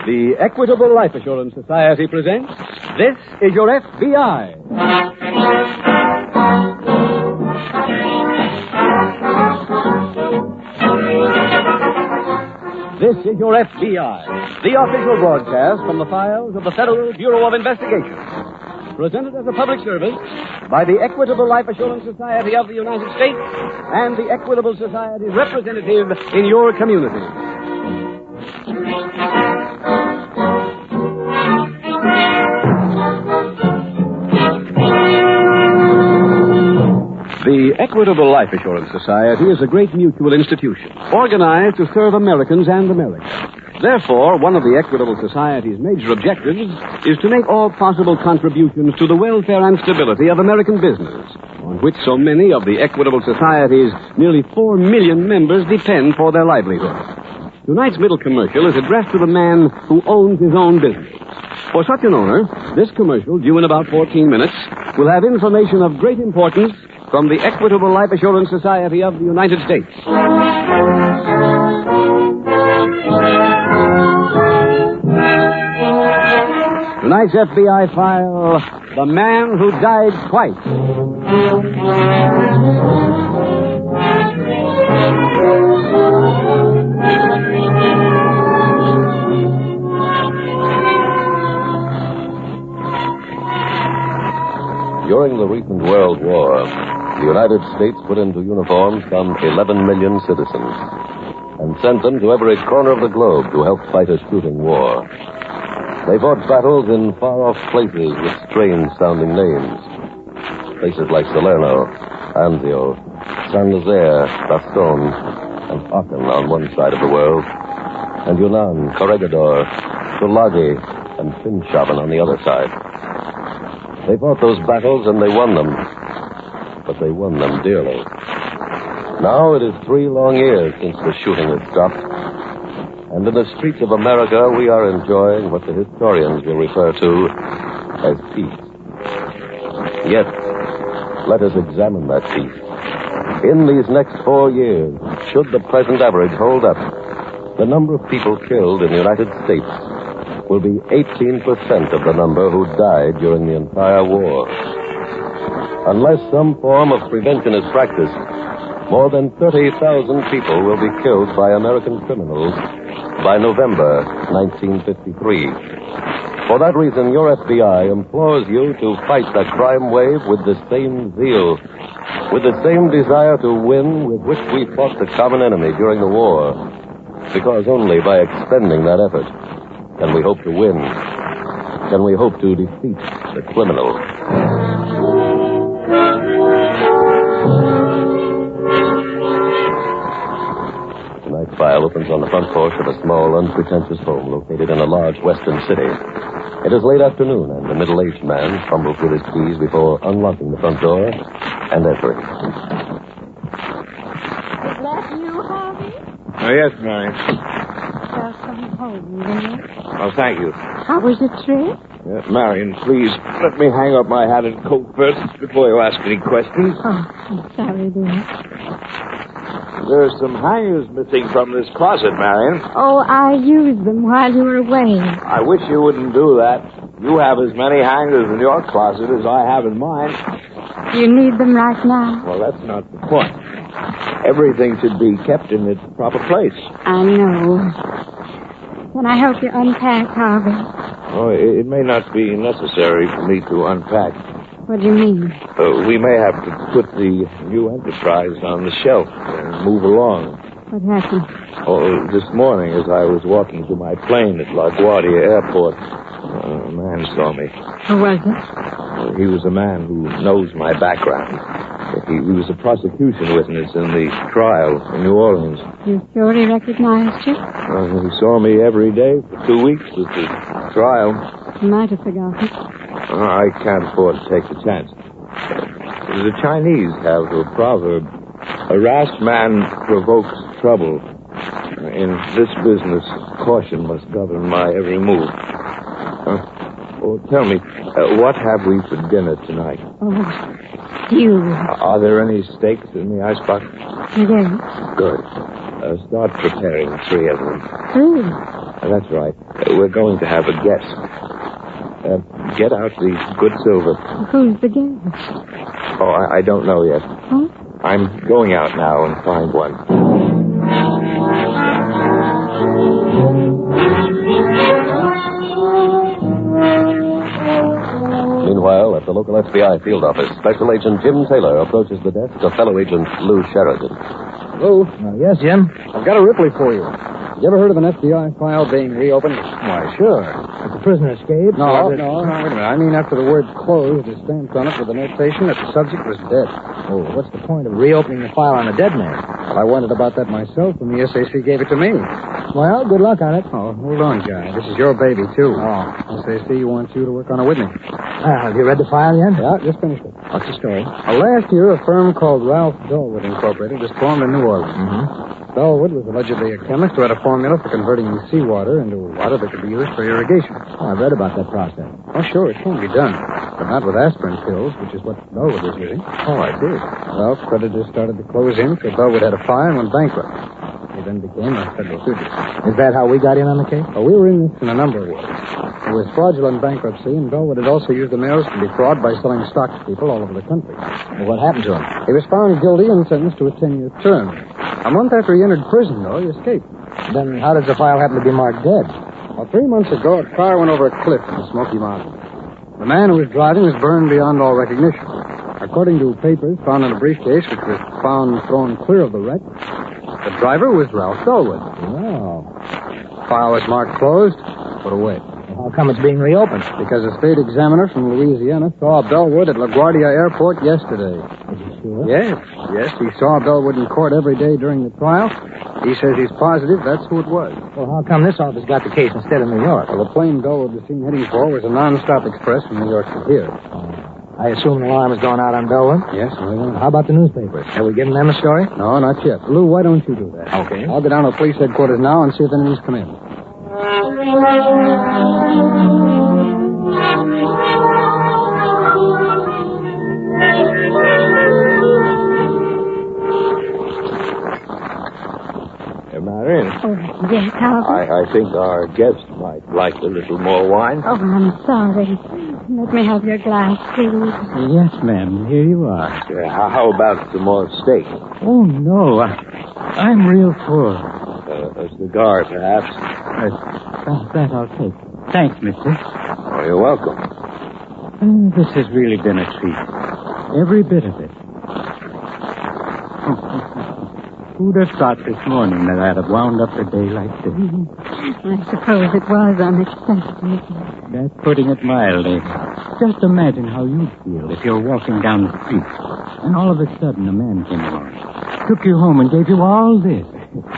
The Equitable Life Assurance Society presents This is Your F.B.I. This is Your F.B.I., the official broadcast from the files of the Federal Bureau of Investigation. Presented as a public service by the Equitable Life Assurance Society of the United States and the Equitable Society representative in your community. The Equitable Life Assurance Society is a great mutual institution, organized to serve Americans and America. Therefore, one of the Equitable Society's major objectives is to make all possible contributions to the welfare and stability of American business, on which so many of the Equitable Society's nearly 4 million members depend for their livelihood. Tonight's middle commercial is addressed to the man who owns his own business. For such an owner, this commercial, due in about 14 minutes, will have information of great importance from the Equitable Life Assurance Society of the United States. Tonight's FBI file, The Man Who Died Twice. During the recent World War, the United States put into uniform some 11 million citizens and sent them to every corner of the globe to help fight a shooting war. They fought battles in far-off places with strange-sounding names. Places like Salerno, Anzio, San Nazaire, Bastogne, and Aachen on one side of the world, and Yunnan, Corregidor, Tulagi, and Finschhafen on the other side. They fought those battles and they won them, but they won them dearly. Now it is 3 long years since the shooting has stopped, and in the streets of America we are enjoying what the historians will refer to as peace. Yet, let us examine that peace. In these next 4 years, should the present average hold up, the number of people killed in the United States will be 18% of the number who died during the entire war. Unless some form of prevention is practiced, more than 30,000 people will be killed by American criminals by November 1953. For that reason, your FBI implores you to fight the crime wave with the same zeal, with the same desire to win with which we fought the common enemy during the war. Because only by expending that effort can we hope to win, can we hope to defeat the criminal. Tonight's file opens on the front porch of a small, unpretentious home located in a large western city. It is late afternoon, and a middle-aged man fumbles with his keys before unlocking the front door and entering. Is that you, Harvey? Oh, yes, Mary. Welcome home, dear. Oh, thank you. How was the trip? Marion, please, let me hang up my hat and coat first before you ask any questions. Oh, I'm sorry, dear. There's some hangers missing from this closet, Marion. Oh, I used them while you were away. I wish you wouldn't do that. You have as many hangers in your closet as I have in mine. You need them right now? Well, that's not the point. Everything should be kept in its proper place. I know. Can I help you unpack, Harvey? Oh, it may not be necessary for me to unpack. What do you mean? We may have to put the new Enterprise on the shelf and move along. What happened? Oh, this morning as I was walking to my plane at LaGuardia Airport, a man saw me. Who was it? He was a man who knows my background. He was a prosecution witness in the trial in New Orleans. You sure he recognized you? He saw me every day for 2 weeks at the trial. You might have forgotten. I can't afford to take the chance. The Chinese have a proverb, a rash man provokes trouble. In this business, caution must govern my every move. Tell me, what have we for dinner tonight? Oh, stew. Are there any steaks in the icebox? Yes. Good. Start preparing 3 of them. 3? That's right. We're going to have a guest. Get out the good silver. Who's the guest? Oh, I don't know yet. Huh? I'm going out now and find one. Meanwhile, at the local F.B.I. field office, Special Agent Jim Taylor approaches the desk of fellow agent Lou Sheridan. Lou? Yes, Jim? I've got a Ripley for you. You ever heard of an FBI file being reopened? Why, sure. If the prisoner escaped? No, wait a minute. I mean after the word closed is stamped on it with the notation that the subject was dead. Oh, what's the point of reopening the file on a dead man? Well, I wondered about that myself when the SAC gave it to me. Well, good luck on it. Oh, hold on, Guy. This is your baby, too. Oh. SAC wants you to work on it with me. Have you read the file yet? Yeah, just finished it. What's the story? Last year, a firm called Ralph Dullwood Incorporated was formed in New Orleans. Mm-hmm. Dullwood was allegedly a chemist who had a formula for converting seawater into water that could be used for irrigation. Oh, I read about that process. Oh, sure, it can be done. But not with aspirin pills, which is what Dullwood was using. Oh, I see. Well, creditors started to close in, so Dullwood had a fire and went bankrupt. He then became a federal fugitive. Is that how we got in on the case? Oh, we were in this in a number of ways. It was fraudulent bankruptcy, and Dullwood had also used the mills to defraud by selling stock to people all over the country. Well, what happened to him? He was found guilty and sentenced to a 10-year term. A month after he entered prison, though, he escaped. Then how does the file happen to be marked dead? Well, 3 months ago, a car went over a cliff in the Smoky Mountains. The man who was driving was burned beyond all recognition. According to papers found in a briefcase, which was found thrown clear of the wreck, the driver was Ralph Dullwood. Oh. File was marked closed, put away. How come it's being reopened? Because a state examiner from Louisiana saw Dullwood at LaGuardia Airport yesterday. Is he sure? Yes, he saw Dullwood in court every day during the trial. He says he's positive that's who it was. Well, how come this office got the case instead of New York? Well, the plane Dullwood was seen heading for was a non-stop express from New York to here. I assume an alarm has gone out on Dullwood? Yes, how about the newspapers? Have we given them a story? No, not yet. Lou, why don't you do that? Okay. I'll go down to police headquarters now and see if anything's come in. Marion. Oh, yes, Harvey. I think our guest might like a little more wine. Oh, I'm sorry. Let me have your glass, please. Yes, ma'am. Here you are. How about some more steak? Oh, no. I'm real full. A cigar, perhaps? That I'll take. Thanks, mister. Oh, you're welcome. This has really been a treat. Every bit of it. Who'd have thought this morning that I'd have wound up a day like this? I suppose it was unexpected. That's putting it mildly. Just imagine how you'd feel if you're walking down the street and all of a sudden a man came along, took you home and gave you all this.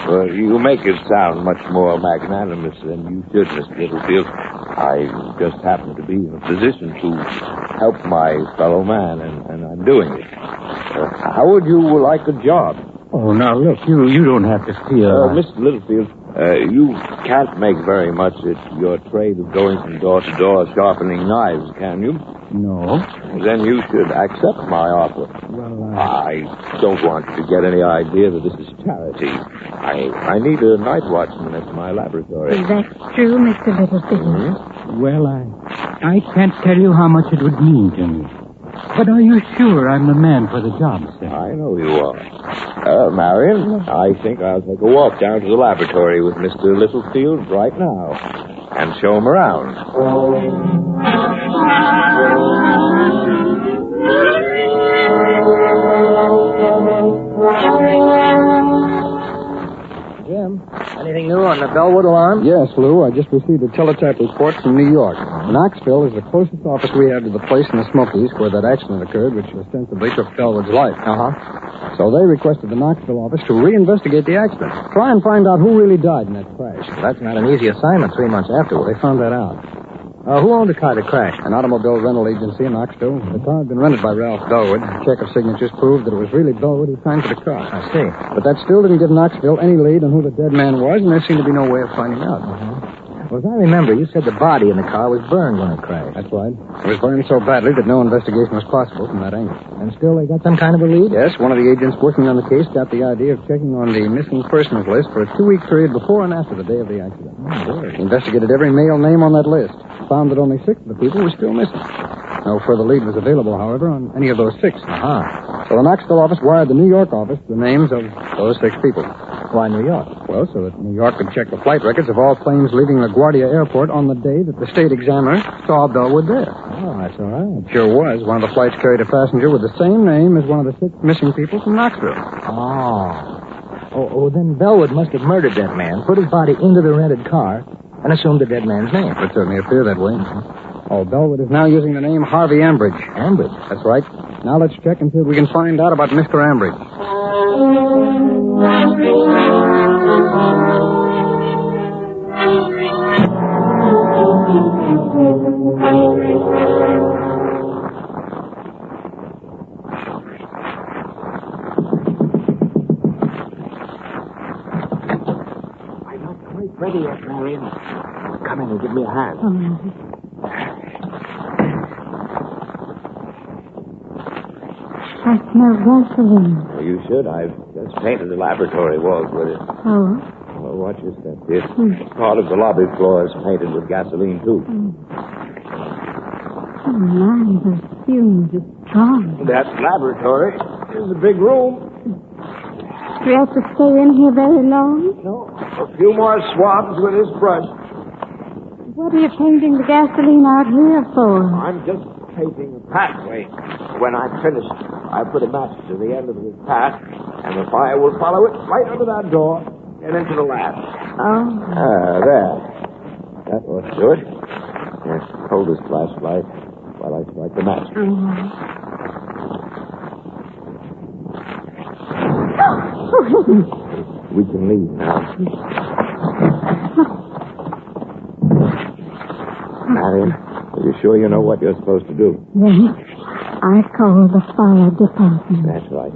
Well, you make it sound much more magnanimous than you should, Mr. Littlefield. I just happen to be in a position to help my fellow man, and I'm doing it. How would you like a job? Oh, now, look, you don't have to feel... Mr. Littlefield, you can't make very much at your trade of going from door to door sharpening knives, can you? No. Then you should accept my offer. Well, I don't want you to get any idea that this is charity. I need a night watchman at my laboratory. That's true, Mr. Littlefield. Mm-hmm. Well, I can't tell you how much it would mean to me. But are you sure I'm the man for the job, sir? I know you are. Marion, I think I'll take a walk down to the laboratory with Mr. Littlefield right now and show him around. Jim, anything new on the Bellwood alarm? Yes, Lou. I just received a teletype report from New York. Knoxville is the closest office we have to the place in the Smokies where that accident occurred, which ostensibly took Bellwood's life. So they requested the Knoxville office to reinvestigate the accident. Try and find out who really died in that crash. Well, that's not an easy assignment 3 months afterward. They found that out. Who owned the car that crashed? An automobile rental agency in Knoxville. The car had been rented by Ralph Dullwood. A check of signatures proved that it was really Dullwood who signed for the car. I see. But that still didn't give Knoxville any lead on who the dead man was, and there seemed to be no way of finding out. Well, as I remember, you said the body in the car was burned when it crashed. That's right. It was burned so badly that no investigation was possible from that angle. And still, they got some kind of a lead? Yes, one of the agents working on the case got the idea of checking on the missing persons list for a 2-week period before and after the day of the accident. He investigated every male name on that list. Found that only 6 of the people were still missing. No further lead was available, however, on any of those 6. So the Knoxville office wired the New York office the names of those 6 people. Why New York? Well, so that New York could check the flight records of all planes leaving LaGuardia Airport on the day that the state examiner saw Bellwood there. Oh, that's all right. It sure was. One of the flights carried a passenger with the same name as one of the 6 missing people from Knoxville. Oh, then Bellwood must have murdered that man, put his body into the rented car, and assumed the dead man's name. It certainly appeared that way. Oh, Bellwood is now using the name Harvey Ambridge. Ambridge? That's right. Now let's check and see if we can find out about Mr. Ambridge. I'm not quite ready yet, Marion. Come in and give me a hand. I smell gasoline. Well, you should. I've just painted the laboratory walls with it. Oh? Well, watch your step, dear. Part of the lobby floor is painted with gasoline, too. Oh, my, those fumes are strong. That laboratory is a big room. Do you have to stay in here very long? No. A few more swabs with this brush. What are you painting the gasoline out here for? I'm just painting a pathway. When I'm finished, I put a match to the end of this path, and the fire will follow it right under that door and into the lab. Oh. There. That ought to do it. Yes, hold this flashlight while I strike the match. We can leave now. Marion, are you sure you know what you're supposed to do? Yes. I called the fire department. That's right.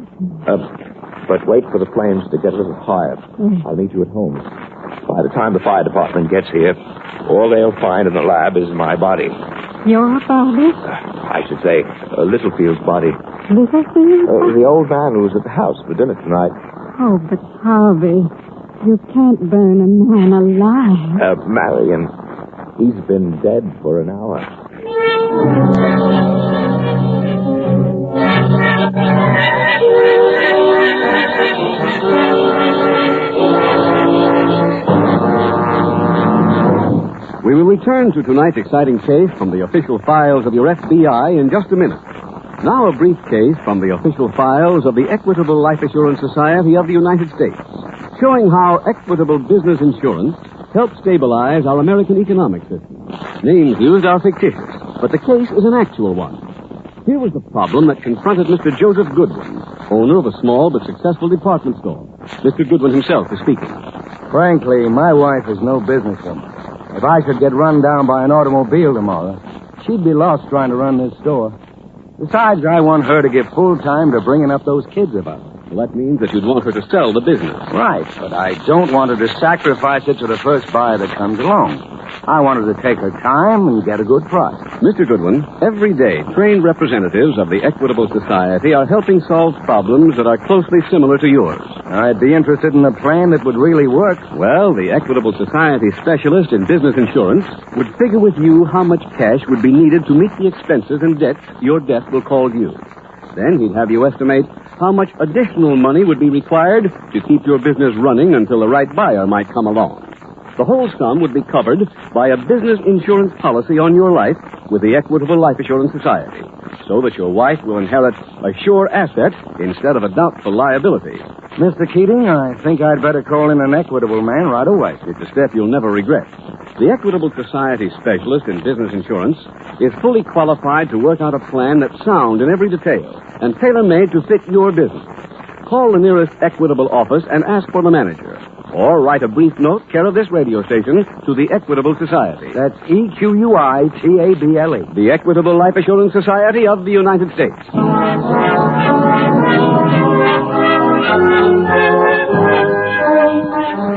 But wait for the flames to get a little higher. I'll meet you at home. By the time the fire department gets here, all they'll find in the lab is my body. Your body? I should say, Littlefield's body. Littlefield? The old man who was at the house for dinner tonight. Oh, but Harvey, you can't burn a man alive. Marion, he's been dead for an hour. We will return to tonight's exciting case from the official files of your F.B.I. in just a minute. Now a brief case from the official files of the Equitable Life Assurance Society of the United States, showing how Equitable Business Insurance helps stabilize our American economic system. Names used are fictitious, but the case is an actual one. Here was the problem that confronted Mr. Joseph Goodwin, owner of a small but successful department store. Mr. Goodwin himself is speaking. Frankly, my wife is no businesswoman. If I should get run down by an automobile tomorrow, she'd be lost trying to run this store. Besides, I want her to give full time to bringing up those kids about. Well, that means that you'd want her to sell the business. Right, but I don't want her to sacrifice it to the first buyer that comes along. I want her to take her time and get a good price. Mr. Goodwin, every day, trained representatives of the Equitable Society are helping solve problems that are closely similar to yours. I'd be interested in a plan that would really work. Well, the Equitable Society specialist in business insurance would figure with you how much cash would be needed to meet the expenses and debts your death will cause you. Then he'd have you estimate how much additional money would be required to keep your business running until the right buyer might come along. The whole sum would be covered by a business insurance policy on your life with the Equitable Life Assurance Society, so that your wife will inherit a sure asset instead of a doubtful liability. Mr. Keating, I think I'd better call in an Equitable man right away. It's a step you'll never regret. The Equitable Society specialist in business insurance is fully qualified to work out a plan that's sound in every detail and tailor-made to fit your business. Call the nearest Equitable office and ask for the manager. Or write a brief note, care of this radio station, to the Equitable Society. That's EQUITABLE. The Equitable Life Assurance Society of the United States.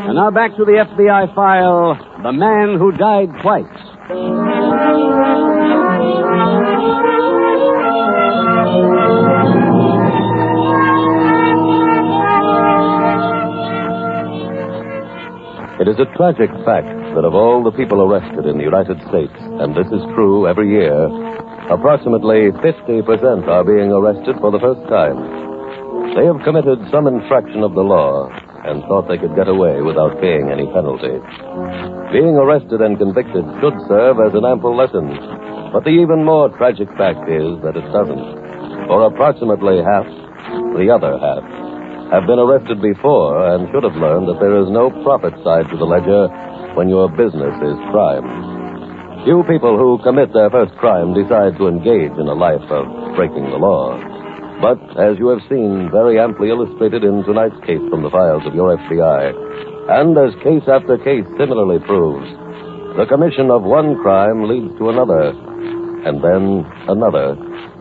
And now back to the FBI file, The Man Who Died Twice. It is a tragic fact that of all the people arrested in the United States, and this is true every year, approximately 50% are being arrested for the first time. They have committed some infraction of the law and thought they could get away without paying any penalty. Being arrested and convicted should serve as an ample lesson, but the even more tragic fact is that it doesn't. For approximately half, the other half, have been arrested before and should have learned that there is no profit side to the ledger when your business is crime. Few people who commit their first crime decide to engage in a life of breaking the law. But, as you have seen very amply illustrated in tonight's case from the files of your FBI, and as case after case similarly proves, the commission of one crime leads to another, and then another,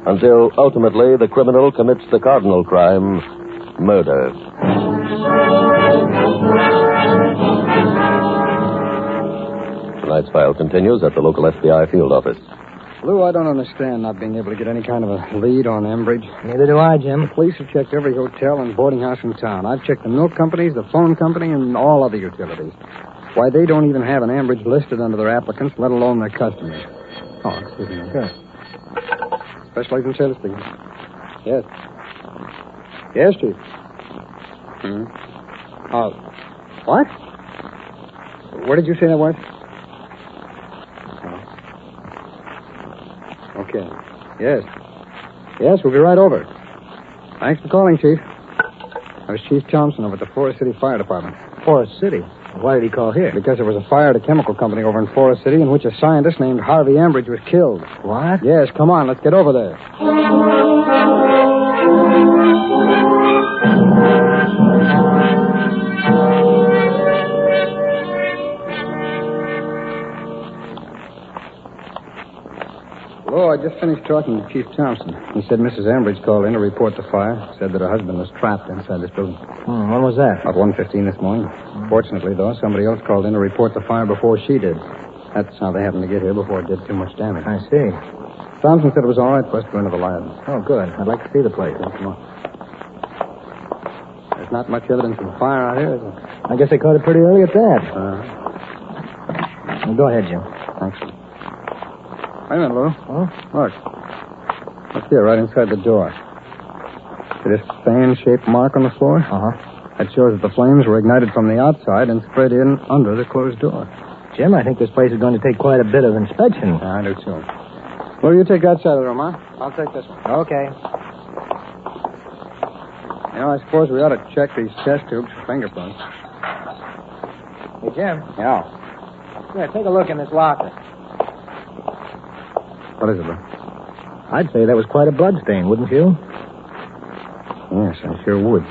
until ultimately the criminal commits the cardinal crime, murder. Tonight's file continues at the local FBI field office. Lou, I don't understand not being able to get any kind of a lead on Ambridge. Neither do I, Jim. The police have checked every hotel and boarding house in town. I've checked the milk companies, the phone company, and all other utilities. Why, they don't even have an Ambridge listed under their applicants, let alone their customers. Oh, excuse me. Okay. Special Agent Taylor speaking. Yes. Yes, Chief. What? Where did you say that was? Okay. Yes. Yes, we'll be right over. Thanks for calling, Chief. I was Chief Thompson over at the Forest City Fire Department. Forest City? Why did he call here? Because there was a fire at a chemical company over in Forest City in which a scientist named Harvey Ambridge was killed. What? Yes, come on, let's get over there. Oh, I just finished talking to Chief Thompson. He said Mrs. Ambridge called in to report the fire. Said that her husband was trapped inside this building. When was that? About 1:15 this morning. Fortunately, though, somebody else called in to report the fire before she did. That's how they happened to get here before it did too much damage. I see. Thompson said it was all right for us to go into the lab. Oh, good. I'd like to see the place. Well, come on. There's not much evidence of a fire out here, is there? I guess they caught it pretty early at that. Well, go ahead, Jim. Thanks. Wait a minute, Lou. Huh? Look. Look here, right inside the door. See this fan-shaped mark on the floor? Uh-huh. That shows that the flames were ignited from the outside and spread in under the closed door. Jim, I think this place is going to take quite a bit of inspection. I do, too. Well, you take that side of the room, huh? I'll take this one. Okay. You know, I suppose we ought to check these test tubes for fingerprints. Hey, Jim. Yeah. Here, take a look in this locker. What is it, Lou? I'd say that was quite a bloodstain, wouldn't you? Yes, I sure would.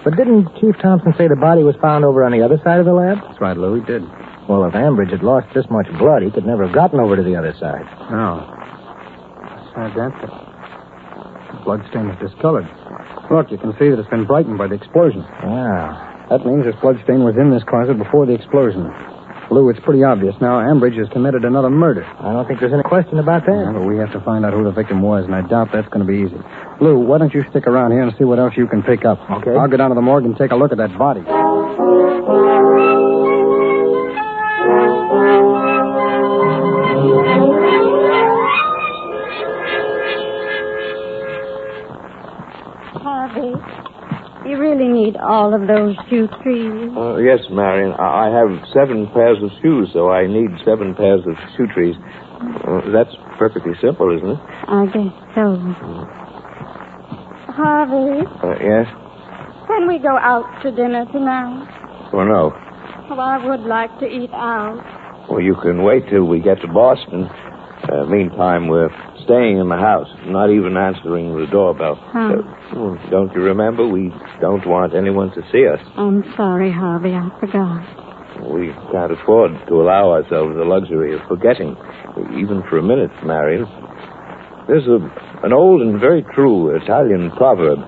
But didn't Chief Thompson say the body was found over on the other side of the lab? That's right, Lou, he did. Well, if Ambridge had lost this much blood, he could never have gotten over to the other side. No. Besides that, the bloodstain is discolored. Look, you can see that it's been brightened by the explosion. Wow. That means this bloodstain was in this closet before the explosion. Lou, it's pretty obvious now. Ambridge has committed another murder. I don't think there's any question about that. Yeah, but we have to find out who the victim was, and I doubt that's going to be easy. Lou, why don't you stick around here and see what else you can pick up? Okay. I'll go down to the morgue and take a look at that body. Harvey, you really need all of those shoe trees. Yes, Marion. I have 7 pairs of shoes, so I need 7 pairs of shoe trees. That's perfectly simple, isn't it? I guess so. Harvey, Yes? can we go out to dinner tonight? Well, no. Well, I would like to eat out. Well, you can wait till we get to Boston. Meantime, we're staying in the house, not even answering the doorbell. Don't you remember? We don't want anyone to see us. I'm sorry, Harvey. I forgot. We can't afford to allow ourselves the luxury of forgetting, even for a minute, Marion. There's an old and very true Italian proverb.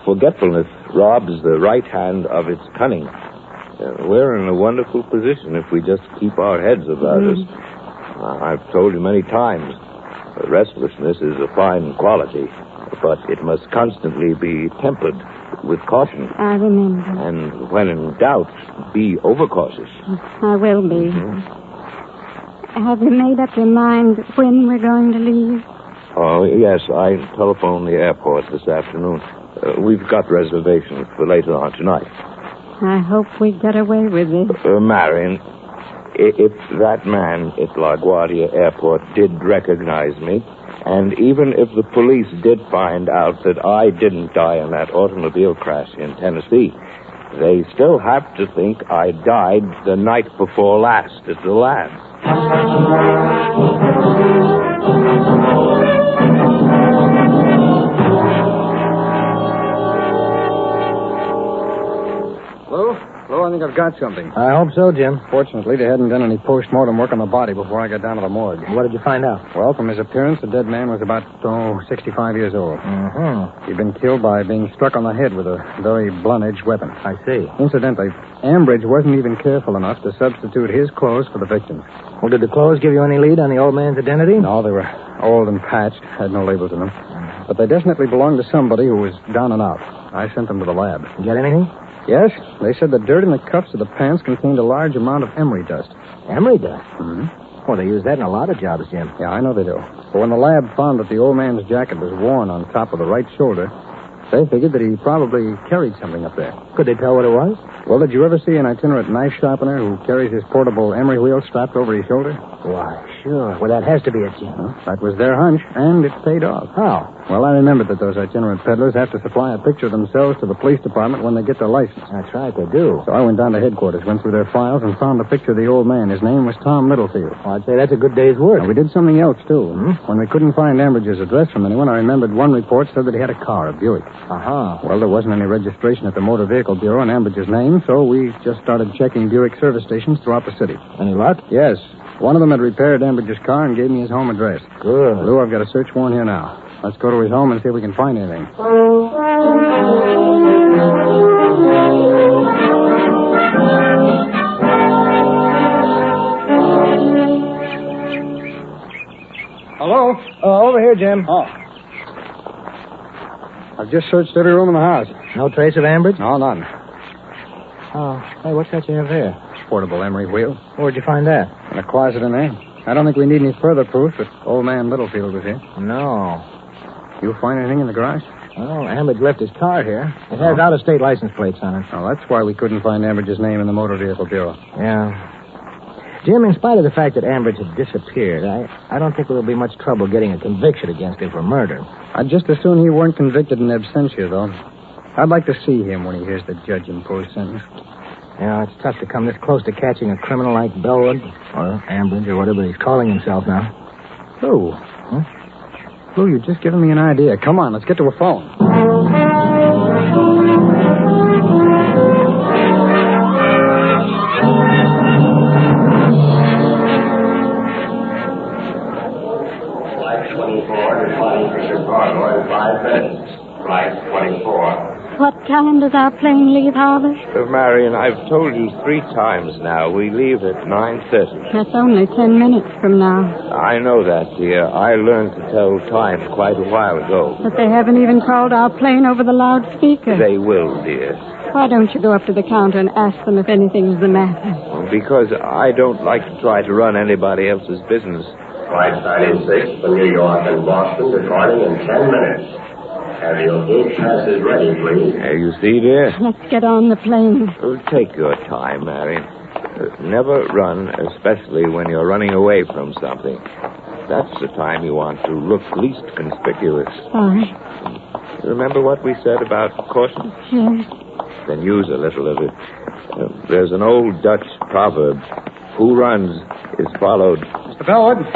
Forgetfulness robs the right hand of its cunning. We're in a wonderful position if we just keep our heads about us. I've told you many times, restlessness is a fine quality, but it must constantly be tempered with caution. I remember. And when in doubt, be overcautious. I will be. Have you made up your mind when we're going to leave? Oh, yes, I telephoned the airport this afternoon. We've got reservations for later on tonight. I hope we get away with this. Marion, if that man at LaGuardia Airport did recognize me, and even if the police did find out that I didn't die in that automobile crash in Tennessee, they still have to think I died the night before last at the lab. Hello, I think I've got something. I hope so, Jim. Fortunately, they hadn't done any post-mortem work on the body before I got down to the morgue. What did you find out? Well, from his appearance, the dead man was about, 65 years old. Mm-hmm. He'd been killed by being struck on the head with a very blunt-edged weapon. I see. Incidentally, Ambridge wasn't even careful enough to substitute his clothes for the victim's. Well, did the clothes give you any lead on the old man's identity? No, they were old and patched, had no labels in them. But they definitely belonged to somebody who was down and out. I sent them to the lab. You get anything? Yes, they said the dirt in the cuffs of the pants contained a large amount of emery dust. Emery dust? Mm-hmm. Well, they use that in a lot of jobs, Jim. Yeah, I know they do. But when the lab found that the old man's jacket was worn on top of the right shoulder, they figured that he probably carried something up there. Could they tell what it was? Well, did you ever see an itinerant knife sharpener who carries his portable emery wheel strapped over his shoulder? Why, sure. Well, that has to be it, Jim. That was their hunch, and it paid off. How? Well, I remembered that those itinerant peddlers have to supply a picture of themselves to the police department when they get their license. That's right, they do. So I went down to headquarters, went through their files, and found a picture of the old man. His name was Tom Littlefield. Well, I'd say that's a good day's work. Now, we did something else, too. When we couldn't find Ambridge's address from anyone, I remembered one report said that he had a car, a Buick. Uh-huh. Well, there wasn't any registration at the Motor Vehicle Bureau in Ambridge's name, so we just started checking Buick service stations throughout the city. Any luck? Yes. One of them had repaired Ambridge's car and gave me his home address. Good. Lou, I've got a search warrant here now. Let's go to his home and see if we can find anything. Hello? Over here, Jim. Oh. I've just searched every room in the house. No trace of Ambridge? No, none. Oh, hey, what's that you have there? Portable emery wheel. Where'd you find that? In a closet in there. I don't think we need any further proof that old man Littlefield was here. No. You find anything in the garage? Oh, Ambridge left his car here. It has out-of-state license plates on it. Oh, that's why we couldn't find Ambridge's name in the Motor Vehicle Bureau. Yeah. Jim, in spite of the fact that Ambridge had disappeared, I don't think there will be much trouble getting a conviction against him for murder. I'd just as soon he weren't convicted in absentia, though. I'd like to see him when he hears the judge impose sentence. Yeah, it's tough to come this close to catching a criminal like Bellwood, or Ambridge, or whatever he's calling himself now. Lou. Lou, you've just given me an idea. Come on, let's get to a phone. Flight 24 departing for Chicago in 5 minutes. Flight 24. What time does our plane leave, Harvey? Marion, I've told you 3 times now. We leave at 9:30. That's only 10 minutes from now. I know that, dear. I learned to tell time quite a while ago. But they haven't even called our plane over the loudspeaker. They will, dear. Why don't you go up to the counter and ask them if anything's the matter? Because I don't like to try to run anybody else's business. Flight 96 for New York and Boston departing in 10 minutes. Have your gate passes ready, please. You see, dear? Let's get on the plane. Take your time, Marion. Never run, especially when you're running away from something. That's the time you want to look least conspicuous. Sorry. Remember what we said about caution? Yes. Then use a little of it. There's an old Dutch proverb. Who runs is followed. Mr. Bellwood?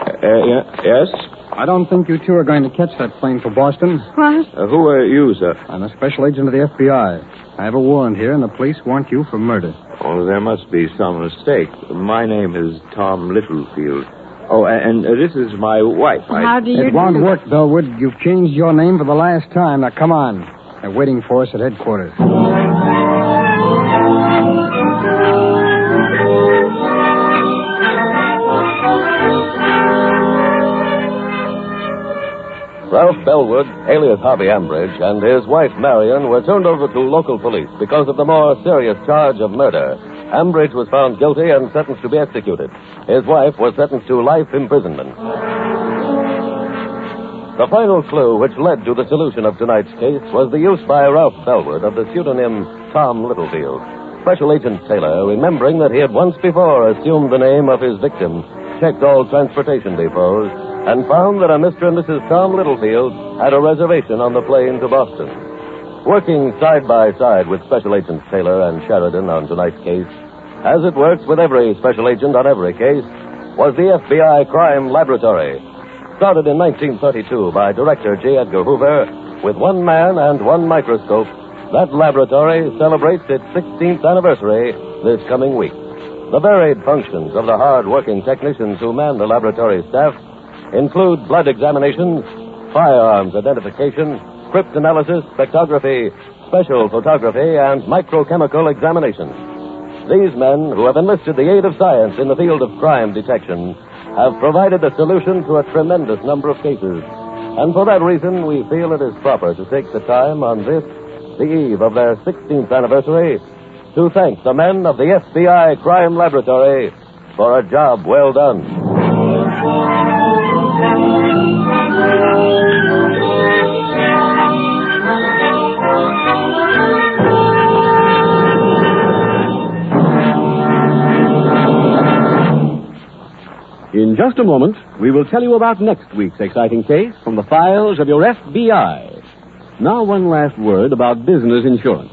Yes? I don't think you two are going to catch that plane for Boston. What? Who are you, sir? I'm a special agent of the F.B.I. I have a warrant here, and the police want you for murder. Oh, there must be some mistake. My name is Tom Littlefield. Oh, and this is my wife. How do you It won't do? work, Bellwood. You've changed your name for the last time. Now, come on. They're waiting for us at headquarters. Ralph Bellwood, alias Harvey Ambridge, and his wife Marion were turned over to local police because of the more serious charge of murder. Ambridge was found guilty and sentenced to be executed. His wife was sentenced to life imprisonment. The final clue which led to the solution of tonight's case was the use by Ralph Bellwood of the pseudonym Tom Littlefield. Special Agent Taylor, remembering that he had once before assumed the name of his victim, checked all transportation depots and found that a Mr. and Mrs. Tom Littlefield had a reservation on the plane to Boston. Working side by side with Special Agents Taylor and Sheridan on tonight's case, as it works with every special agent on every case, was the F.B.I. Crime Laboratory. Started in 1932 by Director J. Edgar Hoover, with one man and one microscope, that laboratory celebrates its 16th anniversary this coming week. The varied functions of the hard-working technicians who man the laboratory staff include blood examinations, firearms identification, cryptanalysis, spectrography, special photography, and microchemical examinations. These men, who have enlisted the aid of science in the field of crime detection, have provided a solution to a tremendous number of cases. And for that reason, we feel it is proper to take the time on this, the eve of their 16th anniversary, to thank the men of the F.B.I. Crime Laboratory for a job well done. In just a moment, we will tell you about next week's exciting case from the files of your F.B.I. Now, one last word about business insurance.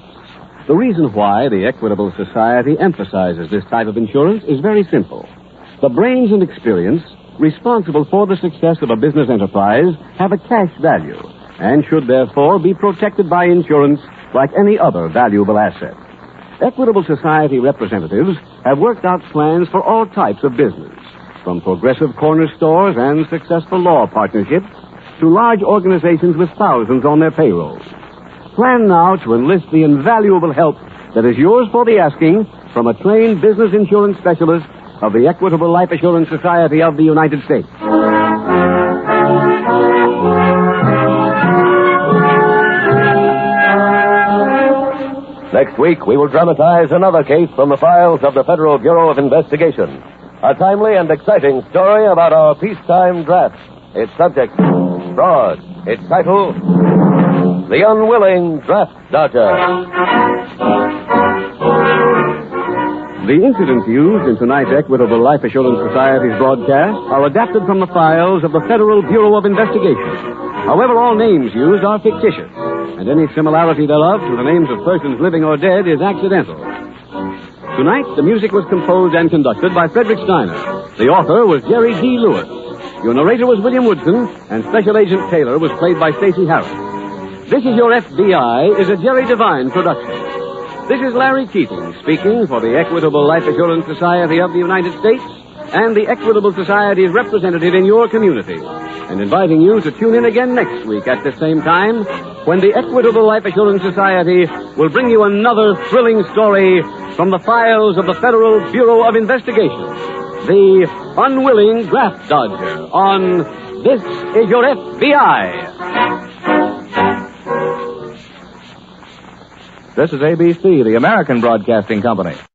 The reason why the Equitable Society emphasizes this type of insurance is very simple. The brains and experience responsible for the success of a business enterprise have a cash value and should therefore be protected by insurance like any other valuable asset. Equitable Society representatives have worked out plans for all types of business, from progressive corner stores and successful law partnerships to large organizations with thousands on their payrolls. Plan now to enlist the invaluable help that is yours for the asking from a trained business insurance specialist of the Equitable Life Assurance Society of the United States. Next week, we will dramatize another case from the files of the Federal Bureau of Investigation. A timely and exciting story about our peacetime draft. Its subject, fraud. Its title, The Unwilling Draft Dodger. The incidents used in tonight's Equitable Life Assurance Society's broadcast are adapted from the files of the Federal Bureau of Investigation. However, all names used are fictitious, and any similarity thereof to the names of persons living or dead is accidental. Tonight, the music was composed and conducted by Frederick Steiner. The author was Jerry D. Lewis. Your narrator was William Woodson, and Special Agent Taylor was played by Stacy Harris. This Is Your F.B.I. is a Jerry Devine production. This is Larry Keating speaking for the Equitable Life Assurance Society of the United States and the Equitable Society's representative in your community, and inviting you to tune in again next week at the same time when the Equitable Life Assurance Society will bring you another thrilling story from the files of the Federal Bureau of Investigation, The Unwilling Draft Dodger, on This Is Your F.B.I. This is ABC, the American Broadcasting Company.